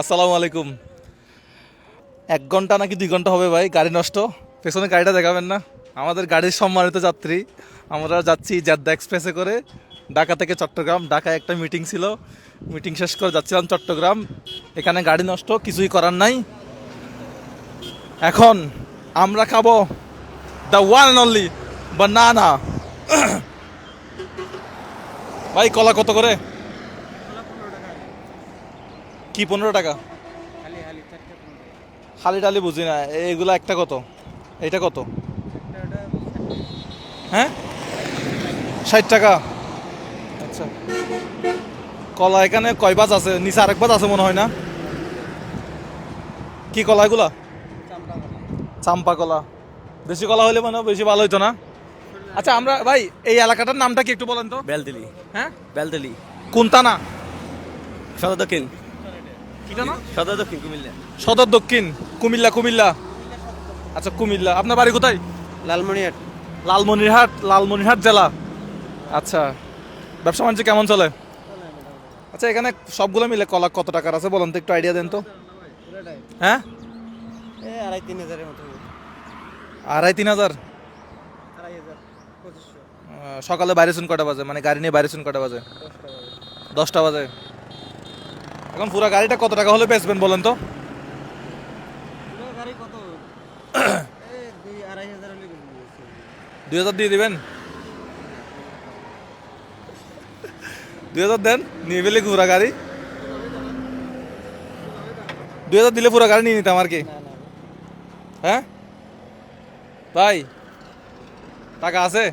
আসসালামু আলাইকুম। 1 ঘন্টা নাকি 2 ঘন্টা হবে ভাই গাড়ি নষ্ট। পেছনে গাড়িটা দেখাবেন না? আমাদের গাড়ির সম্মানিত যাত্রী। আমরা যাচ্ছি জেদ্দা এক্সপ্রেসে করে ঢাকা থেকে চট্টগ্রাম। ঢাকায় একটা মিটিং ছিল, মিটিং শেষ করে যাচ্ছিলাম চট্টগ্রাম। এখানে গাড়ি নষ্ট, কিছুই করার নাই। এখন আমরা খাবো দ্য ওয়ান অ্যান্ড অনলি বানানা। ভাই কলা কত করে? কি 15 টাকা? খালি টালি বুঝি না, এইগুলা একটা কত? এইটা কত? হ্যাঁ, 60 টাকা। আচ্ছা, কলা এখানে কয় বাজ আছে? নিচে আরেক বাজ আছে মনে হয় না? কি কলা এগুলা? চাম্পা কলা। দেশি কলা হলে মনে হয় বেশি ভালো হইতো না? আচ্ছা, আমরা ভাই এই এলাকাটার নামটা কি একটু বলেন তো? বেলতলি। হ্যাঁ, বেলতলি কোনটা না? সদর দক্ষিণ। কিটা না? সদর দক্ষিণ কুমিল্লা। সদর দক্ষিণ কুমিল্লা। কুমিল্লা, আচ্ছা কুমিল্লা। আপনার বাড়ি কোথায়? লালমনিরহাট। লালমনিরহাট। লালমনিরহাট জেলা। আচ্ছা, ব্যবসা বাণিজ্য কেমন চলে? আচ্ছা, এখানে সবগুলো মিলে কলা কত টাকার আছে বলেন তো, একটু আইডিয়া দেন তো। হ্যাঁ, 2,500-3,000 মতো। 2,500-3,000। 2,500, 2,500। সকালে বাইরেছেন কটা বাজে? মানে গাড়ি নিয়ে বাইরেছেন কটা বাজে? 10টা বাজে। এখন পুরো গাড়িটা কত টাকা হলে বেচবেন বলেন তো? গাড়ি কত? 2,000-2,500 হলে 2,000 দিয়ে দিবেন? 2,000 দেন, নিয়ে ফেলে পুরা গাড়ি। 2,000 দিলে পুরো গাড়ি নিয়ে নিতাম আর কি। হ্যাঁ ভাই, টাকা আছে?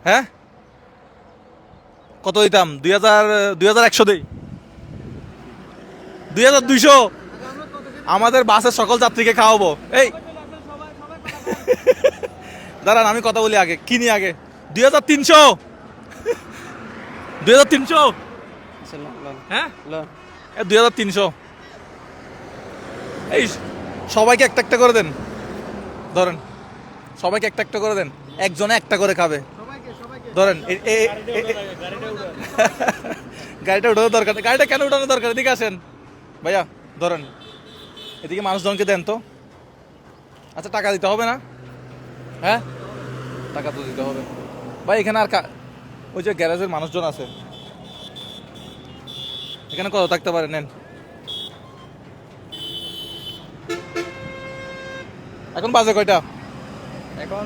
হ্যাঁ, কত দিতাম? 2,100 দেই। 2,200 আমাদের বাসের সকল যাত্রীকে খাওয়াবো। এই দাঁড়ান, আমি কথা বলি আগে, কিনি আগে। 2,300। 2,300। হ্যাঁ, 2,300। এই সবাইকে একটা একটা করে দেন, ধরেন সবাইকে একটা একটা করে দেন, একজনে একটা করে খাবে। ধরেন গাড়িটা উঠানোর দরকার নেই। গাড়িটা কেন উঠানোর দরকার? এদিকে আসেন ভাইয়া, ধরেন এদিকে মানুষজনকে দেন তো। আচ্ছা, টাকা দিতে হবে না? হ্যাঁ, টাকা তো দিতে হবে ভাই। এখানে আর ওই যে গ্যারেজের মানুষজন আছে, এখানে কত থাকতে পারে? নেন। এখন বাজে কয়টা? এখন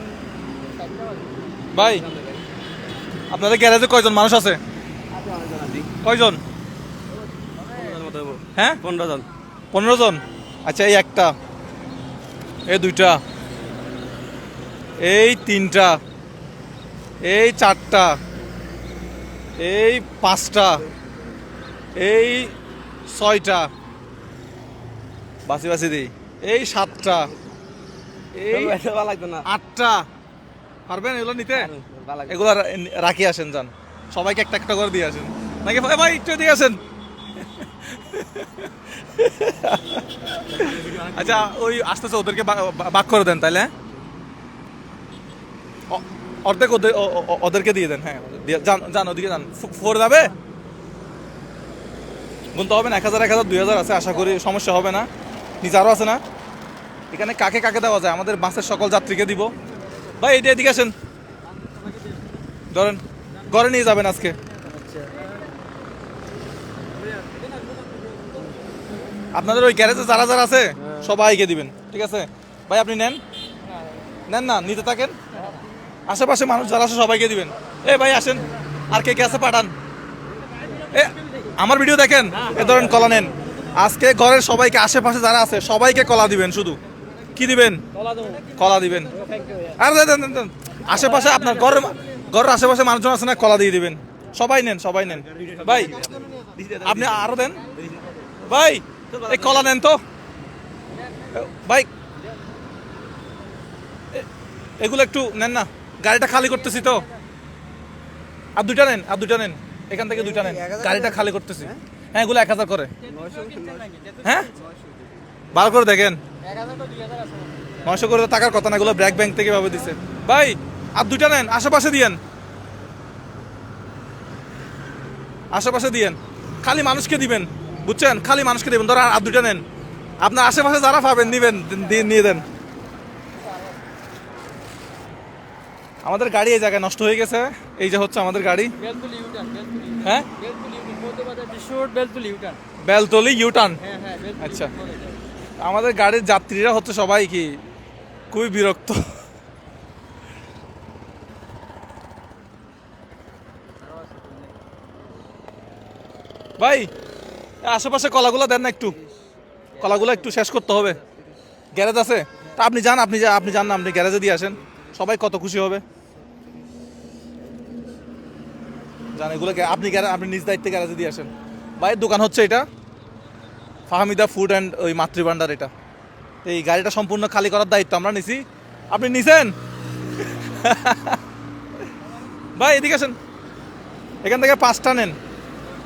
ভাই আপনাদের গ্যারেজে কয়জন মানুষ আছে? কয়জন? হ্যাঁ, 15 জন। 15 জন। আচ্ছা, এই একটা, এই দুইটা, এই তিনটা, এই চারটা, এই পাঁচটা, এই ছয়টা, বাসি বাসি দিই, এই সাতটা, এই লাগবে না। আটটা। পারবেন এগুলো নিতে? এগুলো রাখি আসেন, যান সবাইকে একটা একটা করে দিয়ে আসেন। নাকি ভাই একটু দিয়ে আসেন। আচ্ছা, ওই আসতেছে, ওদেরকে ভাগ করে দেন তাইলে। হ্যাঁ, অর্ধেক ওদেরকে দিয়ে দেন। হ্যাঁ, যান ওদিকে যান। ফোর যাবে, গুনতে হবে না। 1,000 1,000 2,000 আছে, আশা করি সমস্যা হবে না। নিচে আরও আছে না? এখানে কাকে কাকে দেওয়া যায়? আমাদের বাসের সকল যাত্রীকে দিব। ভাই এইটা এদিকে আসেন, ধরেন ঘরে নিয়ে যাবেন আজকে। আপনাদের ওই গ্যারেজে যারা যারা আছে সবাইকে দিবেন, ঠিক আছে ভাই? আপনি নেন, নেন না, নিতে থাকেন। আশেপাশে মানুষ যারা আছে সবাইকে দিবেন। এ ভাই আসেন, আর কে কে আছে পাঠান। এ আমার ভিডিও দেখেন, এ ধরেন কলা নেন। আজকে ঘরের সবাইকে, আশেপাশে যারা আছে সবাইকে কলা দিবেন। শুধু কি দিবেন? কলা দিবেন। আর দেন দেন দেন, আশেপাশে আপনার ঘরের আশেপাশে মানুষজন আছে না, কলা দিয়ে দিবেন। সবাই নেন, সবাই নেন ভাই। আপনি আরো দেন ভাই, এই কলা নেন তো ভাই। এগুলো একটু নেন না, গাড়িটা খালি করতেছি তো। আর দুইটা নেন, আর দুইটা নেন, এখান থেকে দুইটা নেন, গাড়িটা খালি করতেছি। হ্যাঁ, এগুলো 1,000 করে। হ্যাঁ, ভালো করে দেখেন। 900 করে টাকার কথা না, এগুলো ব্র্যাক ব্যাংক থেকে ভাবে দিছে ভাই। আর দুইটা নেন, আশেপাশে দিয়েন, আশেপাশে দিয়েন, খালি মানুষকে দিবেন। বুঝছেন, খালি মানুষকে দেবেন। ধরেন আর দুইটা নেন, আপনার আশেপাশে যারা পাবেন নিবেন, নিয়ে দেন। আমাদের গাড়ি এই জায়গায় নষ্ট হয়ে গেছে, এই যে হচ্ছে আমাদের গাড়ি। বেলতুলি ইউটার্ন, হ্যাঁ, বেলতুলি ইউটার্ন বলতে পারে বিশ্বর বেলতুলি ইউটার্ন। বেলতলি ইউটার্ন। হ্যাঁ হ্যাঁ, বেলতুলি আচ্ছা। বলে যায়। আমাদের গাড়ির যাত্রীরা হচ্ছে সবাই কি খুবই বিরক্ত। ভাই আশেপাশে কলাগুলো দেন না একটু, কলাগুলো একটু শেষ করতে হবে। গ্যারেজ আছে, তা আপনি যান, আপনি যান না, আপনি গ্যারেজে দিয়ে আসেন, সবাই কত খুশি হবে। জান এগুলো আপনি নিজ দায়িত্বে গ্যারেজে দিয়ে আসেন। ভাইয়ের দোকান হচ্ছে এটা, ফাহমিদা ফুড অ্যান্ড ওই মাতৃভান্ডার। এটা এই গাড়িটা সম্পূর্ণ খালি করার দায়িত্ব আমরা নিছি। আপনি নিছেন? ভাই এদিকে আসেন, এখান থেকে 5টা নেন।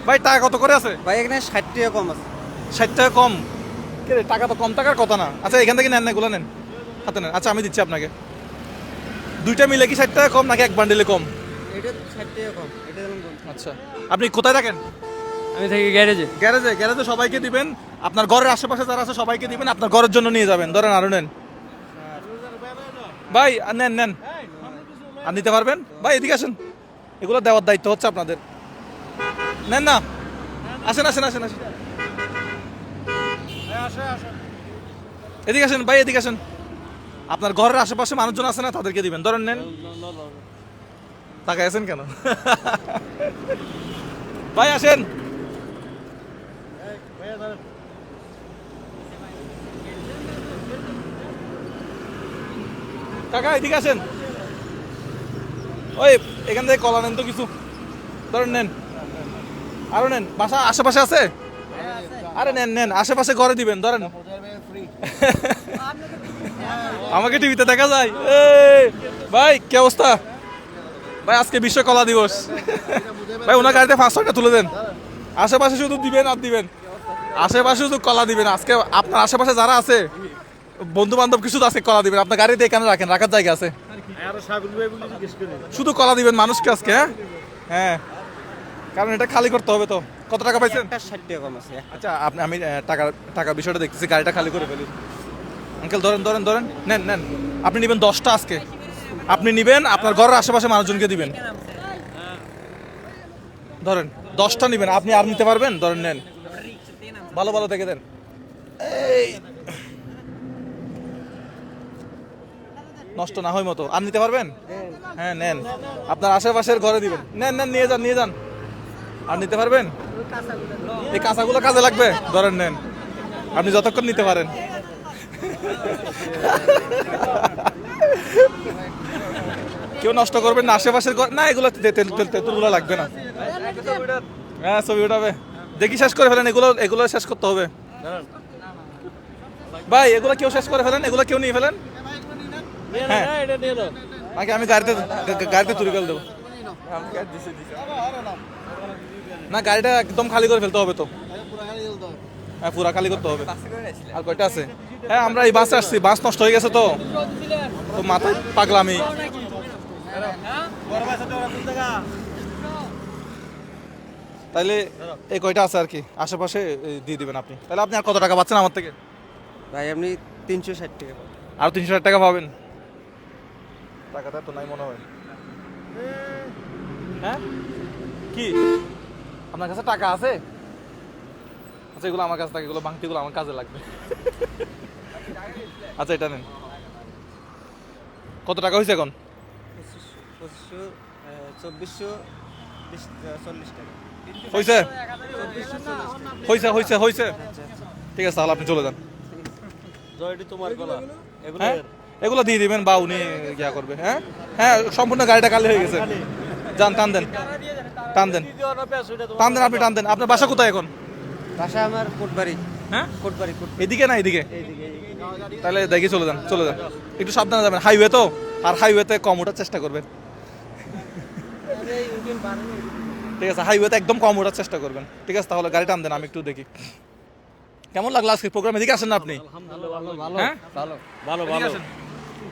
ভাই টাকা কত করে আছে? ভাই এখানে 60 টাকা কম আছে। 60 টাকা কম? কে রে, টাকা তো কম টাকার কথা না। আচ্ছা এখান থেকে নেন না, এগুলো নেন, হাতে নেন। আচ্ছা আমি দিচ্ছি আপনাকে। দুইটা মিলে কি 60 টাকা কম নাকি এক বান্ডিলে কম? এটা 60 টাকা কম, এটা যেমন কম। আচ্ছা আপনি কোথায় থাকেন? আমি থাকি গ্যারেজে। গ্যারেজে সবাইকে দিবেন, আপনার ঘরের আশেপাশে যারা আছে সবাইকে দিবেন, আপনার ঘরের জন্য নিয়ে যাবেন। ধরেন আরো নেন ভাই, আর নেন আর নিতে পারবেন। ভাই এদিকে আসেন, এগুলো দেওয়ার দায়িত্ব হচ্ছে আপনাদের। নেন না, আসেন। এদিকে আসেন ভাই, এদিকে আসেন। আপনার ঘরের আশেপাশে মানুষজন আছে না, তাদেরকে দিবেন। ধরেন নেন। তাকায় আছেন কেন? ভাই আসেন। কাকা এদিকে আসেন। ওই এখান থেকে কলা নেন তো কিছু, ধরেন নেন, আরো নেন। বাসা আশেপাশে আছে? আরে নেন, আশেপাশে ঘরে দিবেন। ধরেন আমাকে টিভিতে দেখা যায়। ভাই কি অবস্থা? ভাই আজকে বিশ্ব কলা দিবস। ভাই ওনার গাড়িতে 500টা তুলে দেন। আশেপাশে শুধু দিবেন আর দিবেন, আশেপাশে শুধু কলা দিবেন। আজকে আপনার আশেপাশে যারা আছে বন্ধু বান্ধব কিছু আজকে কলা দিবেন। আপনার গাড়িতে এখানে রাখেন, রাখার জায়গা আছে। শুধু কলা দিবেন মানুষকে আজকে। হ্যাঁ কারণ এটা খালি করতে হবে তো। কত টাকা পাইছেন? 60 টাকা কম আছে। আচ্ছা আমি টাকা বিষয়টা দেখতেছি, গাড়িটা খালি করে ফেলি। আঙ্কেল ধরেন, নেন। আপনি নেবেন 10টা আজকে, আপনি নেবেন, আপনার ঘরের আশেপাশে মানুষজনকে দিবেন। ধরেন 10টা নেবেন, আপনি আর নিতে পারবেন? ধরেন নেন, ভালো দেখে দেন। এই নষ্ট না হয় মতো আর নিতে পারবেন? হ্যাঁ নেন, আপনার আশেপাশের ঘরে দিবেন। নেন নিয়ে যান। আর নিতে পারবেন? এই কাঁচাগুলো কাজে লাগবে। ধরেন নেন, আপনি যতক্ষণ নিতে পারেন। কেউ নষ্ট করবেন না আশেপাশের ঘর না, এগুলো তেলগুলো লাগবে না। হ্যাঁ ছবি উঠাবে, দেখি শেষ করে ফেলেন। এগুলো শেষ করতে হবে ভাই। এগুলো কেউ শেষ করে ফেলেন, এগুলো কেউ নিয়ে ফেলেন। হ্যাঁ নাকি আমি গাড়িতে তুলে ফেল দেবো না, গাড়িটা একদম খালি করে ফেলতে হবে তো। হ্যাঁ পুরা খালি করতে হবে। আর কয়টা আছে? হ্যাঁ আমরা এই বাসে আসছি, বাস নষ্ট হয়ে গেছে তো মাথায় পাগলামি। তাইলে এই কয়টা আছে আর কি আশেপাশে দিয়ে দিবেন আপনি। তাহলে আপনি আর কত টাকা পাচ্ছেন আমার থেকে? ভাই আপনি 360 টাকা পাবেন। আর 360 টাকা পাবেন? টাকাটা তো নাই মনে হয়। হ্যাঁ কি আপনার কাছে টাকা আছে? আচ্ছা এগুলো আমার কাছে থাকে, এগুলো ভাঙতিগুলো আমার কাজে লাগবে। আচ্ছা এটা নেন। কত টাকা হয়েছে এখন? 2440 টাকা হয়েছে। ঠিক আছে তাহলে আপনি চলে যান। হ্যাঁ এগুলো দিয়ে দিবেন বা উনি ইয়া করবে। হ্যাঁ সম্পূর্ণ গাড়িটা খালি হয়ে গেছে। যান টান দেন আপনি টান দেন। আপনার বাসা কোথায় এখন? বাসা আমার কোটবাড়ি। হ্যাঁ কোটবাড়ি। এদিকে না এদিকে? তাহলে দেখি চলে যান। একটু সাবধানে যাবেন, হাইওয়ে তো। আর হাইওয়েতে কম ওঠার চেষ্টা করবেন। ঠিক আছে হাইওয়েতে একদম কম ওঠার চেষ্টা করবেন। ঠিক আছে তাহলে গাড়ি টান দেন, আমি একটু দেখি কেমন লাগলো আজকে প্রোগ্রাম। এদিকে আসেন না আপনি? হ্যাঁ ভালো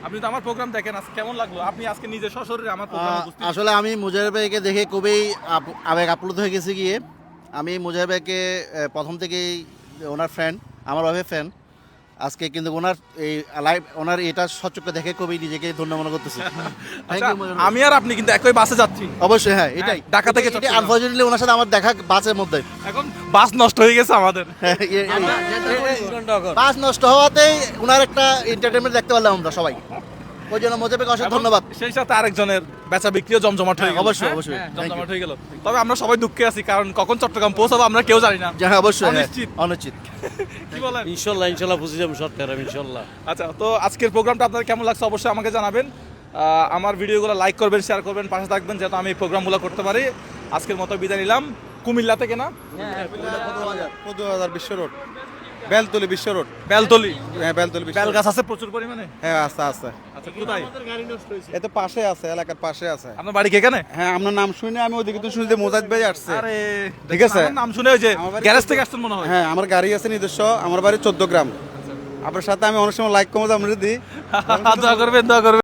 আপনি তো আমার প্রোগ্রাম দেখেন, আজকে কেমন লাগলো? আপনি আজকে নিজে সশরীরে আমার প্রোগ্রামে উপস্থিত। আসলে আমি মুজাহির ভাইকে দেখে খুবই আবেগ আপ্লুত হয়ে গেছি গিয়ে। আমি মুজাহিদ ভাইকে প্রথম থেকেই ওনার ফ্রেন্ড, আমার ওয়াইফের ফ্রেন্ড। আজকে কিন্তু ওনার এই লাইভ ওনার এটা সচক্ষে দেখে খুবই নিজেকে ধন্য মনে করতেছি। আচ্ছা, আমি আর আপনি কিন্তু একই বাসে যাচ্ছি। অবশ্যই হ্যাঁ, এটাই ঢাকা থেকে চট্টগ্রাম। আনফরচুনেটলি ওনার সাথে আমার দেখা বাসের মধ্যে। এখন বাস নষ্ট হয়ে গেছে আমাদের। বাস নষ্ট হওয়াতেই ওনার একটা এন্টারটেনমেন্ট দেখতে পারলাম আমরা সবাই। ওই জন্য মুজাহিদ ভাইকে অসংখ্য ধন্যবাদ। সেই সাথে আরেকজনের বেচা বিক্রিও জমজমাট হয়ে গেল। অবশ্যই, হ্যাঁ? অবশ্যই। Thank জমজমাট হয়ে গেল। তবে আমরা সবাই দুঃখে আছি, কারণ কখন চট্টগ্রাম পৌঁছাবো আমরা কেউ জানি না। হ্যাঁ অবশ্যই, অনিশ্চিত। অনুচিত। কি বলেন? ইনশাল্লাহ বুঝে যাবো চট্টগ্রাম ইনশাল্লাহ। আচ্ছা, তো আজকের প্রোগ্রামটা আপনাদের কেমন লাগছে অবশ্যই আমাকে জানাবেন। আমার ভিডিওগুলো লাইক করবেন, শেয়ার করবেন, পাশে থাকবেন যাতে আমি এই প্রোগ্রামগুলো করতে পারি। আজকের মতো বিদায় নিলাম। কুমিল্লা থেকে না, পদুয়ার বিশ্ব রোড, বেলতলি বিশ্ব রোড। বেলতলি। হ্যাঁ, বেলতলি বিশ্ব বেল রোড। গাছ আছে প্রচুর পরিমাণে। হ্যাঁ, আস্তে আস্তে। আচ্ছা, কোথায়? এ তো পাশে আছে, এলাকার পাশে আছে। আপনার বাড়ি কি এখানে? হ্যাঁ, আপনার নাম শুনে আমি ওদিকে তো শুনতে মোজাদ ভাই আসছে। আরে ঠিক আছে। আমার নাম শুনে ওই যে আমার বাড়ি গ্যারেজ থেকে আসছেন মনে হয়। হ্যাঁ, আমার গাড়ি আছে নিজস্ব, আমার বাড়ি 14 গ্রাম। আপনার সাথে আমি অনেক সময় লাইক কমে আমরা দিই। দোয়া করবেন, দোয়া করবেন।